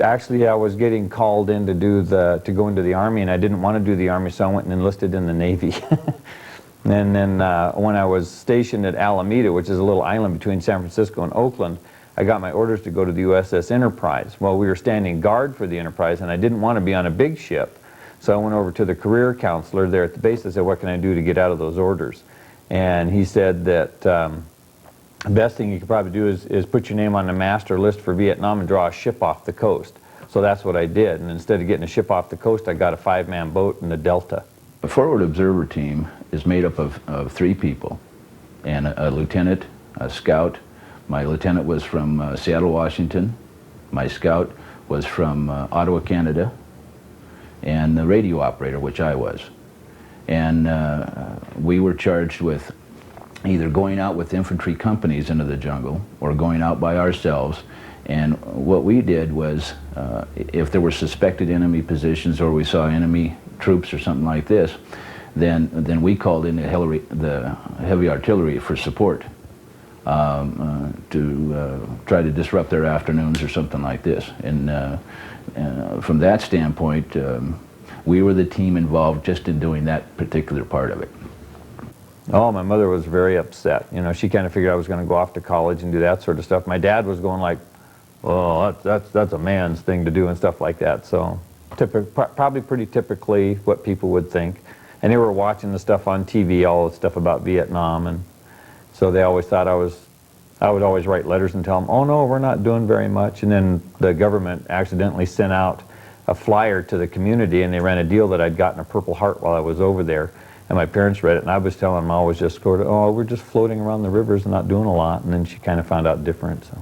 Actually, I was getting called in to go into the Army, and I didn't want to do the Army, so I went and enlisted in the Navy. And then when I was stationed at Alameda, which is a little island between San Francisco and Oakland, I got my orders to go to the USS Enterprise. Well, we were standing guard for the Enterprise, and I didn't want to be on a big ship, so I went over to the career counselor there at the base. I said, what can I do to get out of those orders? And he said that the best thing you could probably do is put your name on the master list for Vietnam and draw a ship off the coast. So that's what I did, and instead of getting a ship off the coast, I got a 5-man boat in the Delta. The forward observer team is made up of 3 people, and a lieutenant, a scout. My lieutenant was from Seattle, Washington. My scout was from Ottawa, Canada, and the radio operator, which I was. And we were charged with either going out with infantry companies into the jungle or going out by ourselves. And what we did was, if there were suspected enemy positions or we saw enemy troops or something like this, then we called in the heavy artillery for support to try to disrupt their afternoons or something like this. And from that standpoint, we were the team involved just in doing that particular part of it. Oh, my mother was very upset. You know, she kind of figured I was going to go off to college and do that sort of stuff. My dad was going like, oh, that's a man's thing to do and stuff like that. So probably pretty typically what people would think. And they were watching the stuff on TV, all the stuff about Vietnam, and so they always thought I would always write letters and tell them, oh no, we're not doing very much. And then the government accidentally sent out a flyer to the community, and they ran a deal that I'd gotten a Purple Heart while I was over there. And my parents read it, and I was telling them I was just sort of, oh, we're just floating around the rivers and not doing a lot. And then she kind of found out different. So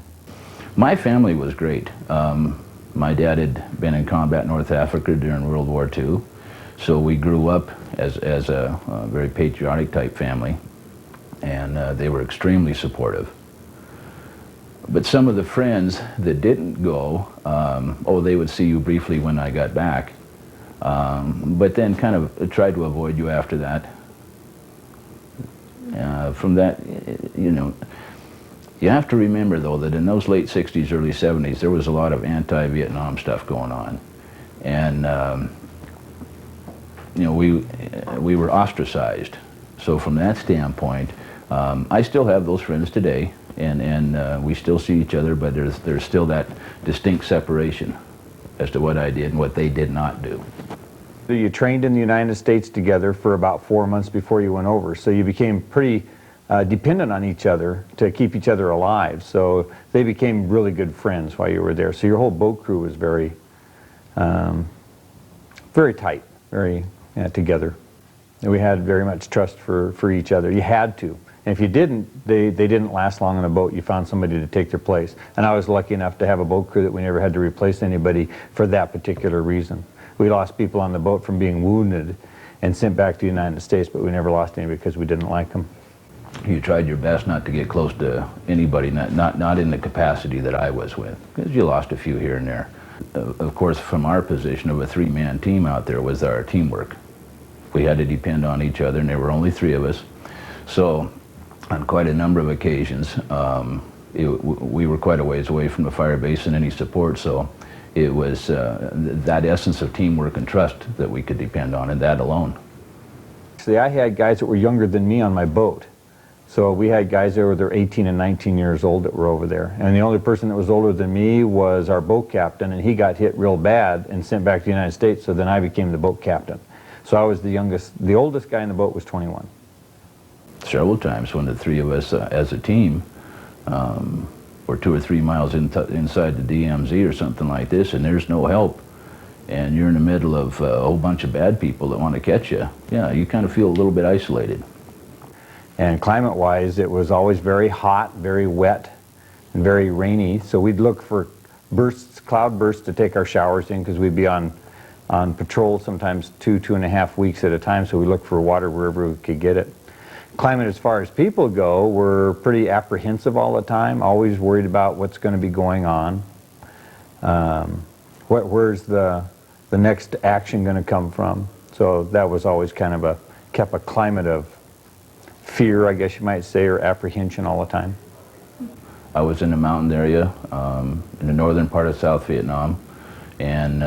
my family was great. My dad had been in combat in North Africa during World War II, so we grew up as a very patriotic type family, and they were extremely supportive. But some of the friends that didn't go, oh, they would see you briefly when I got back, but then kind of tried to avoid you after that. From that, you know, you have to remember, though, that in those late 60s, early 70s, there was a lot of anti-Vietnam stuff going on. And, you know, we were ostracized. So from that standpoint, I still have those friends today, and we still see each other, but there's still that distinct separation as to what I did and what they did not do. So you trained in the United States together for about 4 months before you went over, so you became pretty dependent on each other to keep each other alive. So they became really good friends while you were there. So your whole boat crew was very, very tight, very together. And we had very much trust for each other. You had to. And if you didn't, they didn't last long on a boat. You found somebody to take their place. And I was lucky enough to have a boat crew that we never had to replace anybody for that particular reason. We lost people on the boat from being wounded and sent back to the United States, but we never lost any because we didn't like them. You tried your best not to get close to anybody, not in the capacity that I was with, because you lost a few here and there. Of course, from our position of a 3-man team out there was our teamwork. We had to depend on each other, and there were only 3 of us. So on quite a number of occasions, we were quite a ways away from the fire base and any support, so it was that essence of teamwork and trust that we could depend on, and that alone. See, I had guys that were younger than me on my boat. So we had guys that were 18 and 19 years old that were over there. And the only person that was older than me was our boat captain, and he got hit real bad and sent back to the United States, so then I became the boat captain. So I was the youngest. The oldest guy in the boat was 21. Several times when the 3 of us as a team were 2 or 3 miles inside the DMZ or something like this, and there's no help, and you're in the middle of a whole bunch of bad people that want to catch you, yeah, you kind of feel a little bit isolated. And climate-wise, it was always very hot, very wet, and very rainy. So we'd look for bursts, cloud bursts to take our showers in, because we'd be on patrol sometimes 2.5 weeks at a time. So we looked for water wherever we could get it. Climate, as far as people go, we're pretty apprehensive all the time, always worried about what's going to be going on. Where's the next action going to come from? So that was always kind of kept a climate of fear, I guess you might say, or apprehension all the time. I was in the mountain area in the northern part of South Vietnam, and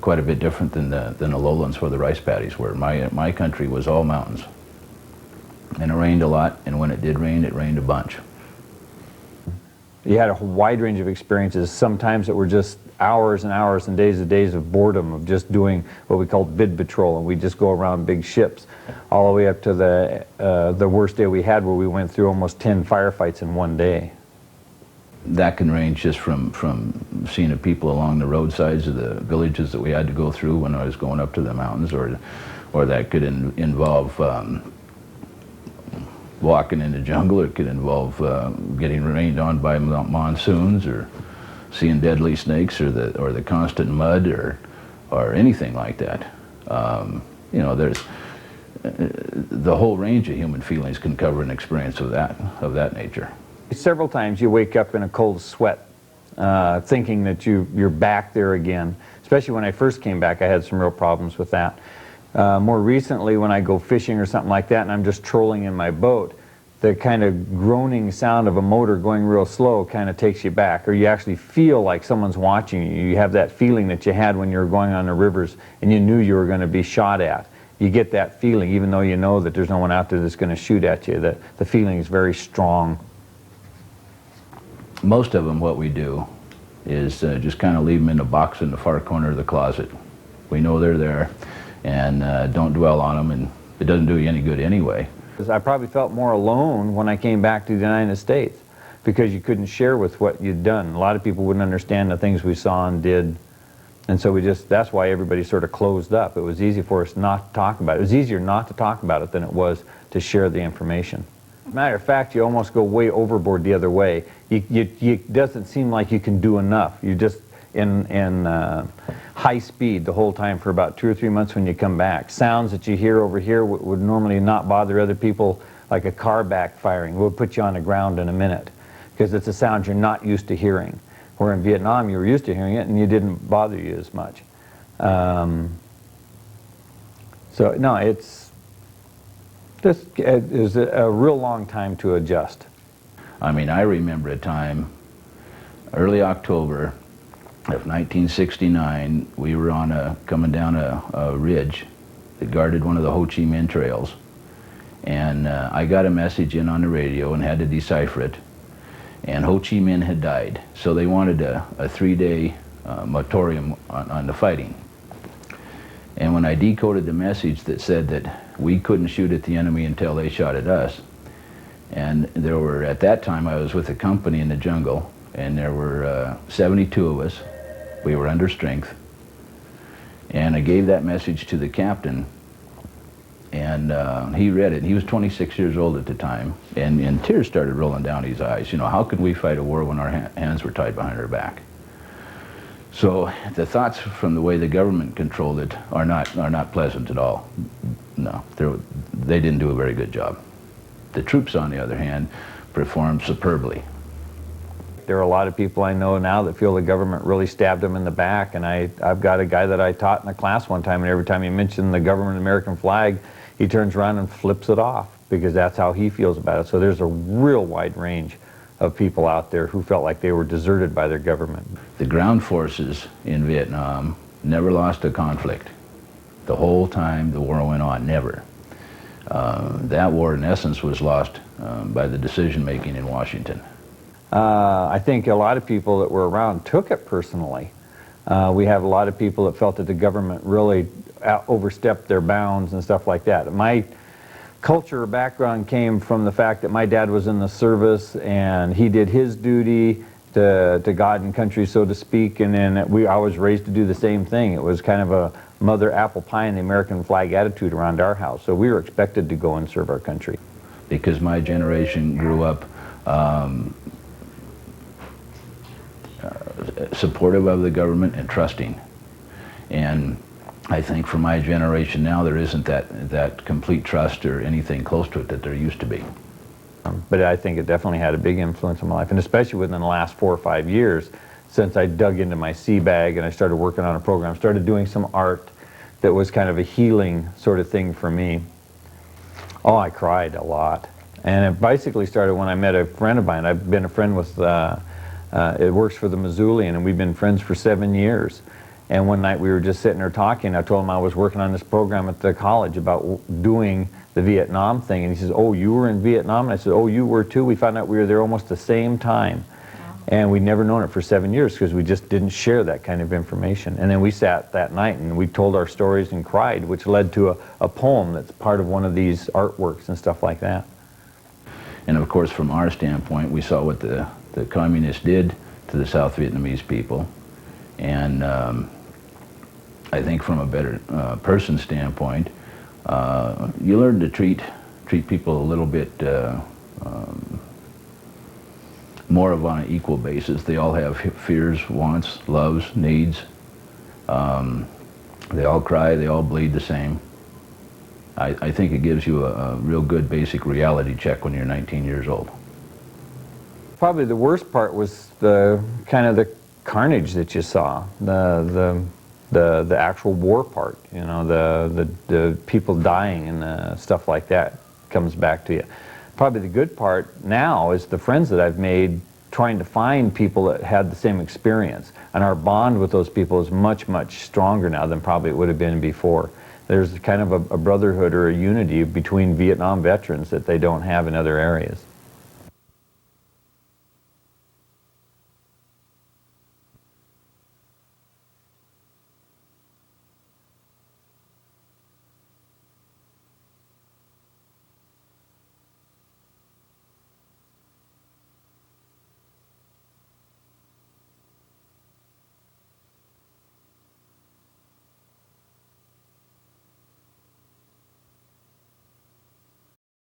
quite a bit different than the lowlands where the rice paddies were. My country was all mountains, and it rained a lot, and when it did rain, it rained a bunch. You had a wide range of experiences, sometimes that were just hours and hours and days of boredom of just doing what we called bid patrol, and we'd just go around big ships, all the way up to the worst day we had where we went through almost 10 firefights in one day. That can range just from seeing the people along the roadsides of the villages that we had to go through when I was going up to the mountains, or that could involve walking in the jungle. It could involve getting rained on by monsoons, or seeing deadly snakes, or the constant mud, or anything like that. You know, there's the whole range of human feelings can cover an experience of that nature. Several times you wake up in a cold sweat, thinking that you're back there again. Especially when I first came back, I had some real problems with that. More recently, when I go fishing or something like that and I'm just trolling in my boat, the kind of groaning sound of a motor going real slow kind of takes you back, or you actually feel like someone's watching you. You have that feeling that you had when you were going on the rivers and you knew you were going to be shot at. You get that feeling even though you know that there's no one out there that's going to shoot at you. The feeling is very strong. Most of them, what we do is just kind of leave them in a box in the far corner of the closet. We know they're there, and don't dwell on them, and it doesn't do you any good anyway. I probably felt more alone when I came back to the United States because you couldn't share with what you'd done. A lot of people wouldn't understand the things we saw and did, and so that's why everybody sort of closed up. It was easy for us not to talk about it. It was easier not to talk about it than it was to share the information. Matter of fact, you almost go way overboard the other way. It doesn't seem like you can do enough. You're just in high speed the whole time for about 2 or 3 months when you come back. Sounds that you hear over here would normally not bother other people, like a car backfiring, will put you on the ground in a minute because it's a sound you're not used to hearing. Where in Vietnam you were used to hearing it and it didn't bother you as much. So no, it was a real long time to adjust. I mean, I remember a time, early October of 1969, we were coming down a ridge that guarded one of the Ho Chi Minh trails, and I got a message in on the radio and had to decipher it, and Ho Chi Minh had died, so they wanted a 3-day moratorium on the fighting. And when I decoded the message that said that we couldn't shoot at the enemy until they shot at us, and there were, at that time I was with a company in the jungle, and there were 72 of us. We were under strength, and I gave that message to the captain, and he read it, and he was 26 years old at the time, and tears started rolling down his eyes. You know, how could we fight a war when our hands were tied behind our back? So the thoughts from the way the government controlled it are not pleasant at all. No, they didn't do a very good job. The troops, on the other hand, performed superbly. There are a lot of people I know now that feel the government really stabbed them in the back, and I've got a guy that I taught in a class one time, and every time he mentioned the government American flag, he turns around and flips it off because that's how he feels about it. So there's a real wide range of people out there who felt like they were deserted by their government. The ground forces in Vietnam never lost a conflict. The whole time the war went on, never. That war, in essence, was lost by the decision-making in Washington. I think a lot of people that were around took it personally. We have a lot of people that felt that the government really overstepped their bounds and stuff like that. My culture background came from the fact that my dad was in the service and he did his duty to God and country, so to speak, and then I was raised to do the same thing. It was kind of a mother apple pie and the American flag attitude around our house, so we were expected to go and serve our country. Because my generation grew up supportive of the government and trusting. And I think for my generation now, there isn't that complete trust or anything close to it that there used to be. But I think it definitely had a big influence on my life, and especially within the last 4 or 5 years, since I dug into my sea bag and I started working on a program, started doing some art that was kind of a healing sort of thing for me. Oh, I cried a lot. And it basically started when I met a friend of mine. I've been a friend with It works for the Missoulian, and we've been friends for 7 years. And one night we were just sitting there talking. I told him I was working on this program at the college about doing the Vietnam thing. And he says, "Oh, you were in Vietnam?" And I said, "Oh, you were too." We found out we were there almost the same time. And we'd never known it for 7 years because we just didn't share that kind of information. And then we sat that night and we told our stories and cried, which led to a poem that's part of one of these artworks and stuff like that. And of course, from our standpoint, we saw what the communists did to the South Vietnamese people. And I think from a better person standpoint, you learn to treat people a little bit more of on an equal basis. They all have fears, wants, loves, needs. They all cry, they all bleed the same. I think it gives you a real good basic reality check when you're 19 years old. Probably the worst part was the kind of the carnage that you saw, the actual war part, you know, the people dying and stuff like that comes back to you. Probably the good part now is the friends that I've made trying to find people that had the same experience. And our bond with those people is much, much stronger now than probably it would have been before. There's kind of a brotherhood or a unity between Vietnam veterans that they don't have in other areas.